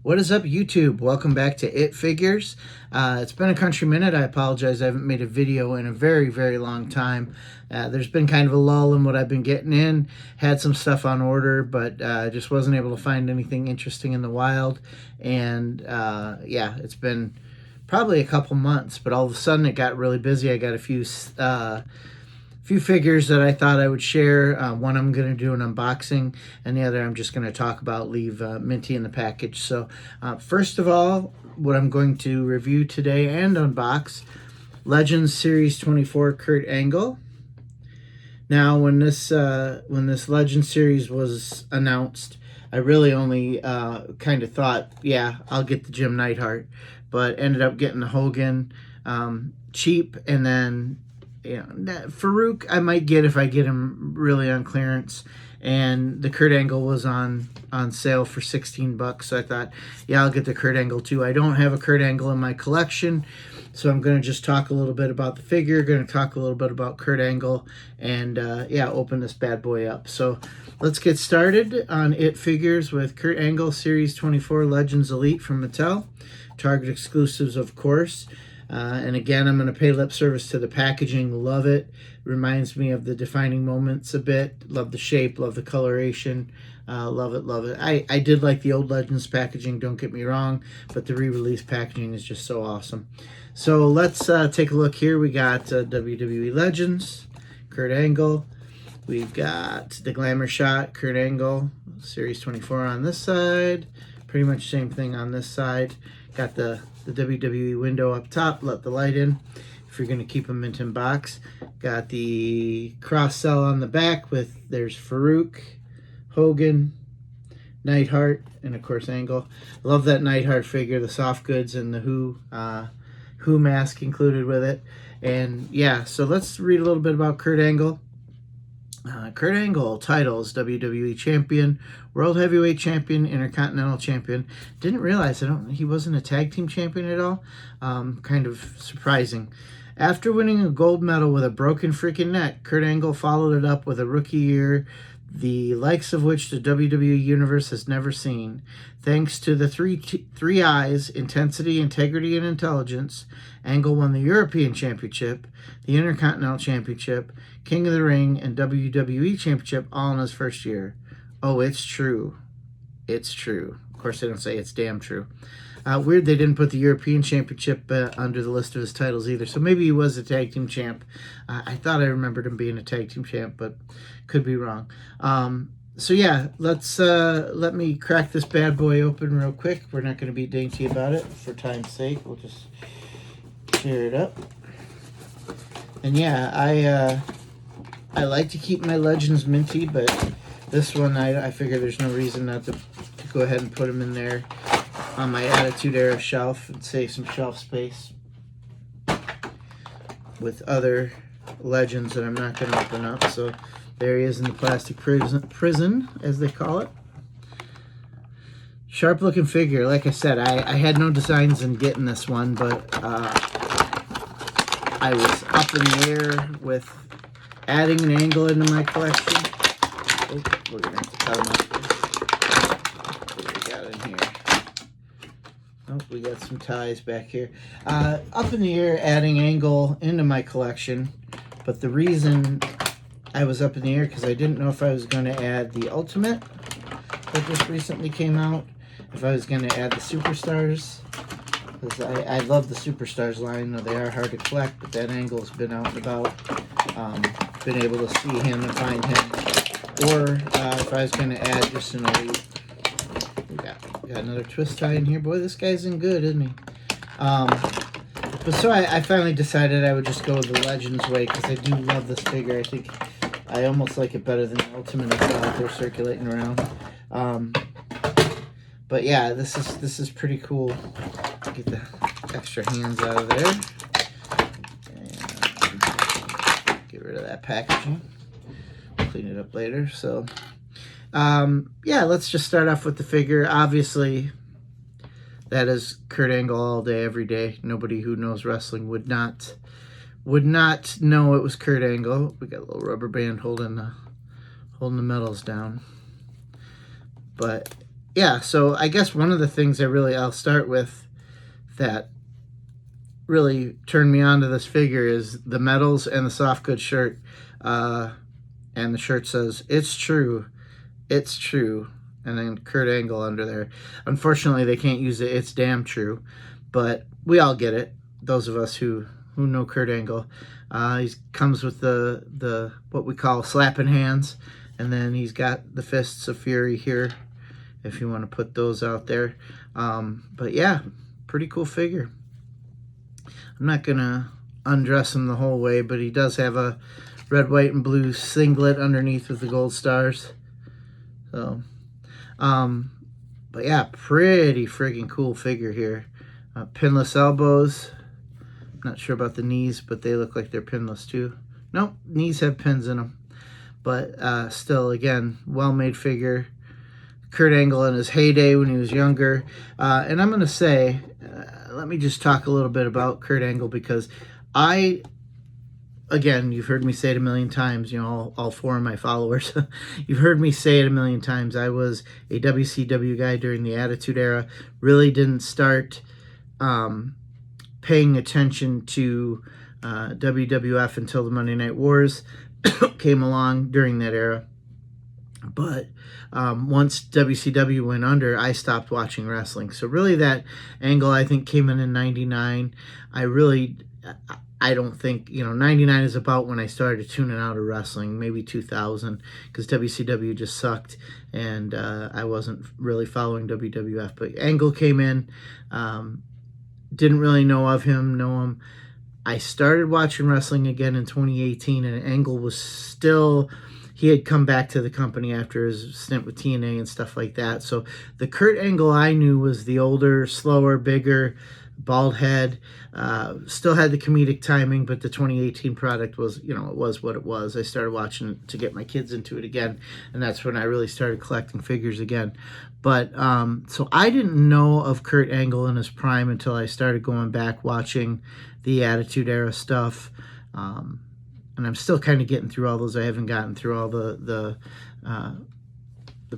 What is up, YouTube? Welcome back to It Figures. It's been a country minute. I apologize. I haven't made a video in a very, very long time. There's been kind of a lull in what I've been getting in. Had some stuff on order, but just wasn't able to find anything interesting in the wild. And yeah, it's been probably a couple months, but all of a sudden it got really busy. I got a few figures that I thought I would share. One I'm going to do an unboxing, and the other I'm just going to talk about, leave minty in the package. So first of all, what I'm going to review today and unbox, Legends Series 24 Kurt Angle. Now, when this Legends series was announced, I really only kind of thought, yeah, I'll get the Jim Neidhart, but ended up getting the Hogan cheap, and then Farouk I might get if I get him really on clearance, and the Kurt Angle was on sale for 16 bucks, so I thought, yeah, I'll get the Kurt Angle too. I don't have a Kurt Angle in my collection, so I'm going to just talk a little bit about the figure, going to talk a little bit about Kurt Angle, and yeah, open this bad boy up. So let's get started on It Figures with Kurt Angle Series 24 Legends Elite from Mattel. Target exclusives, of course. And again, I'm going to pay lip service to the packaging. Love it. Reminds me of the Defining Moments a bit. Love the shape. Love the coloration. Love it. Love it. I did like the old Legends packaging, don't get me wrong, but the re-release packaging is just so awesome. So let's take a look here. We got WWE Legends, Kurt Angle. We've got the Glamour Shot, Kurt Angle, Series 24 on this side. Pretty much same thing on this side. Got the WWE window up top, let the light in if you're going to keep them mint in box. Got the cross cell on the back with, there's Farouk, Hogan, Neidhart, and of course Angle. Love that Neidhart figure, the soft goods and the Who mask included with it. And yeah, so let's read a little bit about Kurt Angle. Kurt Angle titles: WWE Champion, World Heavyweight Champion, Intercontinental Champion. Didn't realize he wasn't a tag team champion at all. Kind of surprising. After winning a gold medal with a broken freaking neck, Kurt Angle followed it up with a rookie year, the likes of which the WWE Universe has never seen. Thanks to the three I's, intensity, integrity, and intelligence, Angle won the European Championship, the Intercontinental Championship, King of the Ring, and WWE Championship all in his first year. Oh, it's true. It's true. Of course, they don't say it's damn true. Weird they didn't put the European Championship under the list of his titles either. So maybe he was a tag team champ. I thought I remembered him being a tag team champ, but could be wrong. So yeah, let me crack this bad boy open real quick. We're not going to be dainty about it for time's sake. We'll just tear it up. And yeah, I like to keep my Legends minty, but this one I figure there's no reason not to go ahead and put them in there on my Attitude Era shelf and save some shelf space with other Legends that I'm not going to open up. So there he is in the plastic prison, as they call it. Sharp looking figure. Like I said, I had no designs in getting this one, but I was up in the air with adding an Angle into my collection. Oh, we're going to have to cut him up. What do we got in here? Oh, we got some ties back here. Up in the air, adding Angle into my collection. But the reason I was up in the air, because I didn't know if I was going to add the Ultimate that just recently came out, if I was going to add the Superstars. Because I love the Superstars line, though they are hard to collect, but that Angle's been out and about. Been able to see him and find him. Or if I was going to add just an Elite. We got another twist tie in here. Boy, this guy's in good, isn't he? But so I finally decided I would just go the Legends way, because I do love this figure. I think I almost like it better than the Ultimate that's out there circulating around. But yeah, this is pretty cool. Get the extra hands out of there. And get rid of that packaging. Clean it up later. So yeah, let's just start off with the figure. Obviously, that is Kurt Angle all day, every day. Nobody who knows wrestling would not know it was Kurt Angle. We got a little rubber band holding the medals down. But yeah, so I guess one of the things I'll start with that really turned me on to this figure is the medals and the soft goods shirt. And the shirt says, "It's true, it's true," and then Kurt Angle under there. Unfortunately, they can't use it. It's damn true, but we all get it. Those of us who know Kurt Angle, he comes with the what we call slapping hands, and then he's got the fists of fury here. If you want to put those out there, but yeah, pretty cool figure. I'm not gonna undress him the whole way, but he does have a red, white, and blue singlet underneath with the gold stars. So, but yeah, pretty friggin' cool figure here. Pinless elbows. Not sure about the knees, but they look like they're pinless too. Nope, knees have pins in them. But still, again, well-made figure. Kurt Angle in his heyday when he was younger. And I'm going to say, let me just talk a little bit about Kurt Angle, because again, you've heard me say it a million times, all four of my followers. You've heard me say it a million times. I was a WCW guy during the Attitude Era. Really didn't start paying attention to WWF until the Monday Night Wars came along during that era. But once WCW went under, I stopped watching wrestling. So really that Angle, I think, came in 99. I don't think, 99 is about when I started tuning out of wrestling, maybe 2000, because WCW just sucked, and I wasn't really following WWF. But Angle came in, didn't really know him. I started watching wrestling again in 2018, and Angle was still... He had come back to the company after his stint with TNA and stuff like that. So the Kurt Angle I knew was the older, slower, bigger, bald head. Still had the comedic timing, but the 2018 product was, it was what it was. I started watching it to get my kids into it again, and that's when I really started collecting figures again. But so I didn't know of Kurt Angle in his prime until I started going back watching the Attitude Era stuff. And I'm still kind of getting through all those. I haven't gotten through all the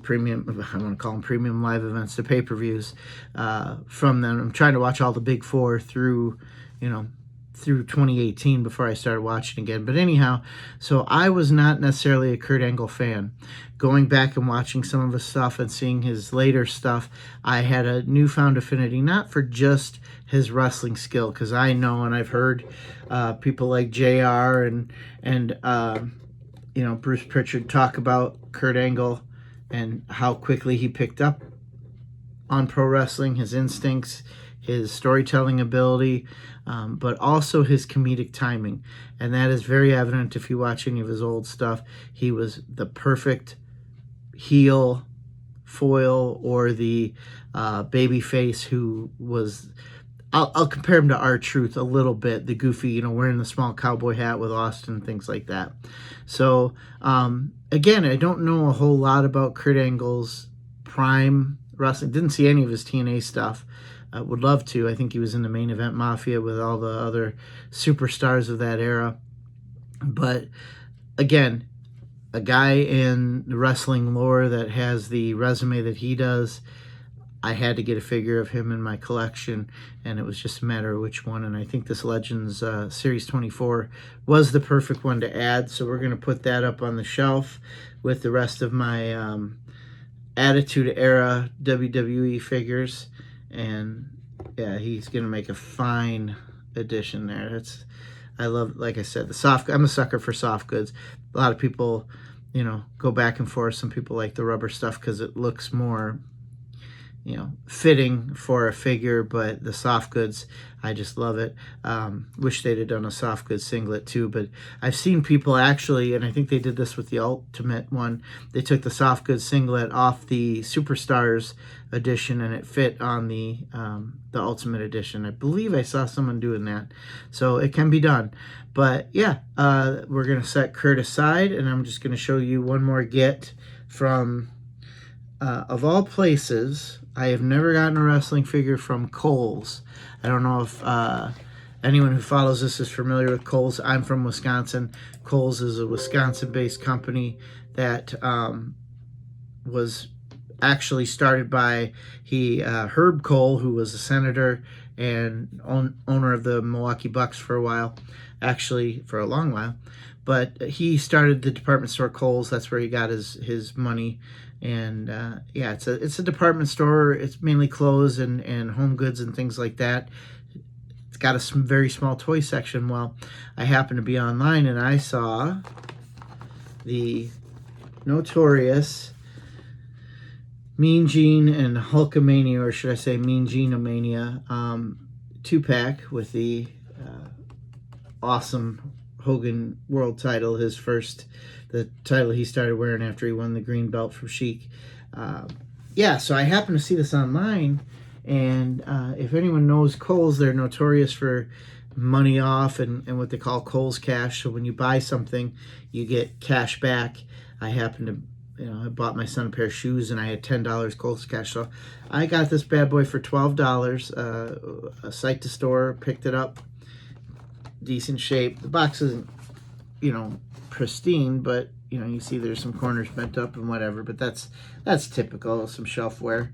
premium, I want to call them premium live events, the pay-per-views from them. I'm trying to watch all the big four through 2018 before I started watching again. But anyhow, so I was not necessarily a Kurt Angle fan. Going back and watching some of his stuff and seeing his later stuff, I had a newfound affinity, not for just his wrestling skill, because I know and I've heard people like JR and Bruce Pritchard talk about Kurt Angle and how quickly he picked up on pro wrestling, his instincts, his storytelling ability, but also his comedic timing. And that is very evident if you watch any of his old stuff. He was the perfect heel, foil, or the baby face who was... I'll compare him to R-Truth a little bit, the goofy, wearing the small cowboy hat with Austin, things like that. So, again, I don't know a whole lot about Kurt Angle's prime wrestling. Didn't see any of his TNA stuff. Would love to. I think he was in the Main Event Mafia with all the other superstars of that era. But, again, a guy in the wrestling lore that has the resume that he does, I had to get a figure of him in my collection, and it was just a matter of which one. And I think this Legends Series 24 was the perfect one to add, so we're going to put that up on the shelf with the rest of my Attitude Era WWE figures. And yeah, he's going to make a fine addition there. I love, like I said, I'm a sucker for soft goods. A lot of people, go back and forth. Some people like the rubber stuff because it looks more fitting for a figure, but the soft goods, I just love it. Wish they'd have done a soft goods singlet too, but I've seen people actually, and I think they did this with the Ultimate one, they took the soft goods singlet off the Superstars edition and it fit on the Ultimate edition. I believe I saw someone doing that, so it can be done. But yeah, we're going to set Kurt aside, and I'm just going to show you one more get from, of all places, I have never gotten a wrestling figure from Kohl's. I don't know if anyone who follows this is familiar with Kohl's. I'm from Wisconsin. Kohl's is a Wisconsin-based company that was actually started by Herb Cole, who was a senator and owner of the Milwaukee Bucks for a while, actually for a long while. But he started the department store Kohl's. That's where he got his money. And yeah, it's a department store. It's mainly clothes and home goods and things like that. It's got a very small toy section. Well, I happened to be online and I saw the notorious Mean Gene and Hulkamania, or should I say Mean Gene-omania, 2-pack with the awesome Hogan world title, the title he started wearing after he won the green belt from Sheik. Yeah, so I happened to see this online, and if anyone knows Kohl's, they're notorious for money off and what they call Kohl's cash. So when you buy something, you get cash back. I happened to, I bought my son a pair of shoes and I had $10 Kohl's cash. So I got this bad boy for $12, a site to store, picked it up, decent shape. The box isn't, pristine, but, you see there's some corners bent up and whatever, but that's typical, some shelf wear.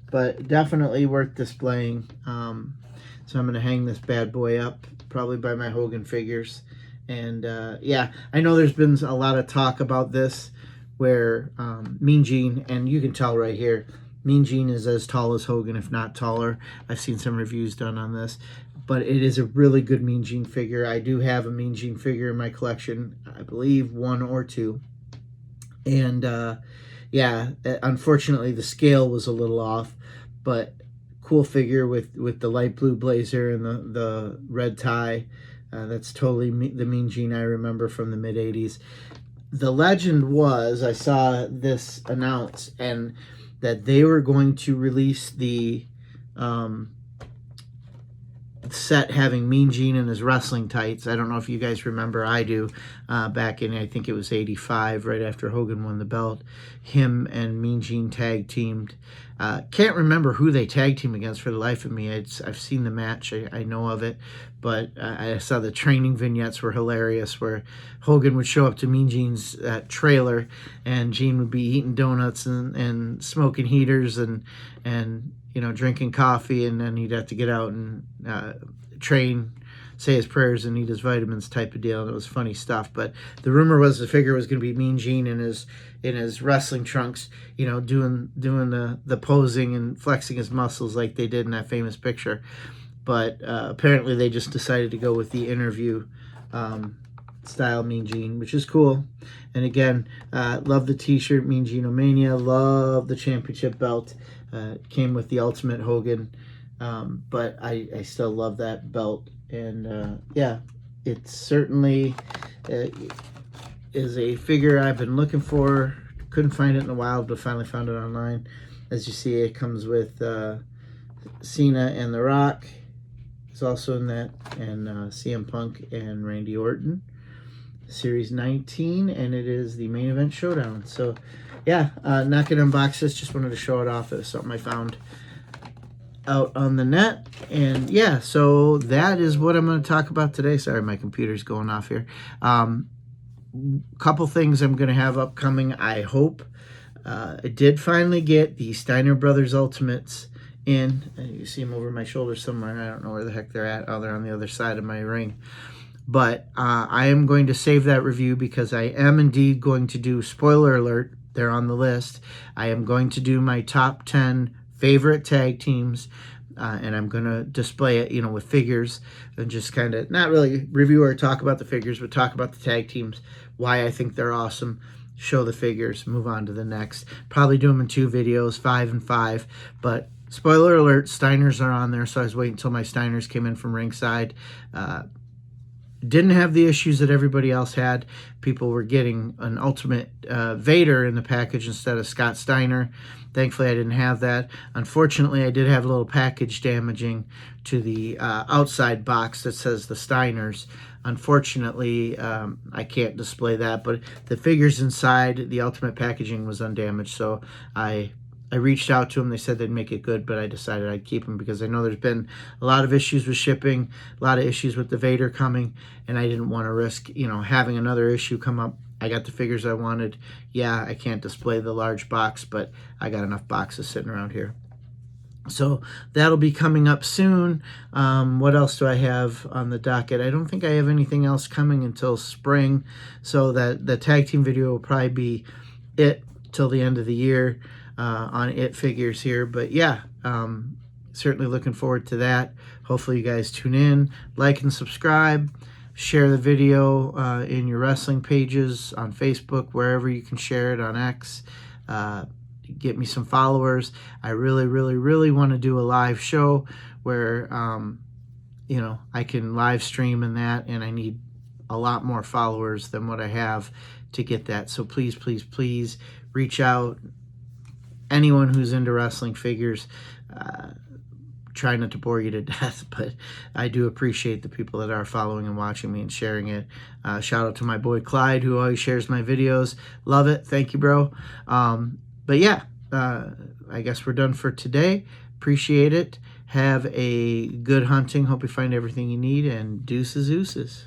But definitely worth displaying. So I'm going to hang this bad boy up, probably by my Hogan figures. And yeah, I know there's been a lot of talk about this where Mean Gene, and you can tell right here, Mean Gene is as tall as Hogan, if not taller. I've seen some reviews done on this, but it is a really good Mean Gene figure. I do have a Mean Gene figure in my collection, I believe 1 or 2. And yeah, unfortunately the scale was a little off, but cool figure with the light blue blazer and the red tie. That's totally the Mean Gene I remember from the mid-'80s. The legend was, I saw this announced, and that they were going to release the set having Mean Gene in his wrestling tights. I don't know if you guys remember. I do. Back in, I think it was 85, right after Hogan won the belt. Him and Mean Gene tag teamed. Can't remember who they tag team against for the life of me. I've seen the match. I know of it. But I saw the training vignettes were hilarious, where Hogan would show up to Mean Gene's trailer, and Gene would be eating donuts and smoking heaters and drinking coffee, and then he'd have to get out and train, say his prayers and eat his vitamins type of deal. And it was funny stuff. But the rumor was the figure was going to be Mean Gene in his wrestling trunks, doing the posing and flexing his muscles like they did in that famous picture. But apparently they just decided to go with the interview style Mean Gene, which is cool. And again, love the t-shirt, Mean Gene-omania, love the championship belt. Came with the Ultimate Hogan, but I still love that belt. And yeah, it certainly is a figure I've been looking for. Couldn't find it in a while, but finally found it online. As you see, it comes with Cena and The Rock. It's also in that, and CM Punk and Randy Orton. Series 19, and it is the main event showdown. So yeah, not gonna unbox this, just wanted to show it off. It was something I found out on the net. And yeah, so that is what I'm going to talk about today. Sorry, my computer's going off here. Couple things I'm going to have upcoming, I hope. I did finally get the Steiner Brothers Ultimates in. You see them over my shoulder somewhere. I don't know where the heck they're at. Oh, they're on the other side of my ring. But I am going to save that review because I am indeed going to do, spoiler alert, they're on the list. I am going to do my top 10 favorite tag teams, and I'm going to display it, with figures, and just kind of not really review or talk about the figures, but talk about the tag teams, why I think they're awesome, show the figures, move on to the next. Probably do them in 2 videos, 5 and 5, but spoiler alert, Steiners are on there, so I was waiting until my Steiners came in from ringside. Didn't have the issues that everybody else had. People were getting an Ultimate Vader in the package instead of Scott Steiner. Thankfully, I didn't have that. Unfortunately, I did have a little package damaging to the outside box that says the Steiners. Unfortunately, I can't display that, but the figures inside, the Ultimate packaging was undamaged, so I I reached out to them. They said they'd make it good, but I decided I'd keep them because I know there's been a lot of issues with shipping, a lot of issues with the Vader coming, and I didn't want to risk, having another issue come up. I got the figures I wanted. Yeah, I can't display the large box, but I got enough boxes sitting around here. So that'll be coming up soon. What else do I have on the docket? I don't think I have anything else coming until spring. So that the tag team video will probably be it till the end of the year on it figures here. But yeah, certainly looking forward to that. Hopefully you guys tune in, like and subscribe. Share the video in your wrestling pages on Facebook, wherever you can share it, on X. Get me some followers. I really, really, really want to do a live show where, I can live stream and that, and I need a lot more followers than what I have to get that. So please, please, please reach out. Anyone who's into wrestling figures, try not to bore you to death, but I do appreciate the people that are following and watching me and sharing it. Shout out to my boy Clyde, who always shares my videos. Love it. Thank you, bro. But yeah, I guess we're done for today. Appreciate it. Have a good hunting. Hope you find everything you need, and deuces ooses.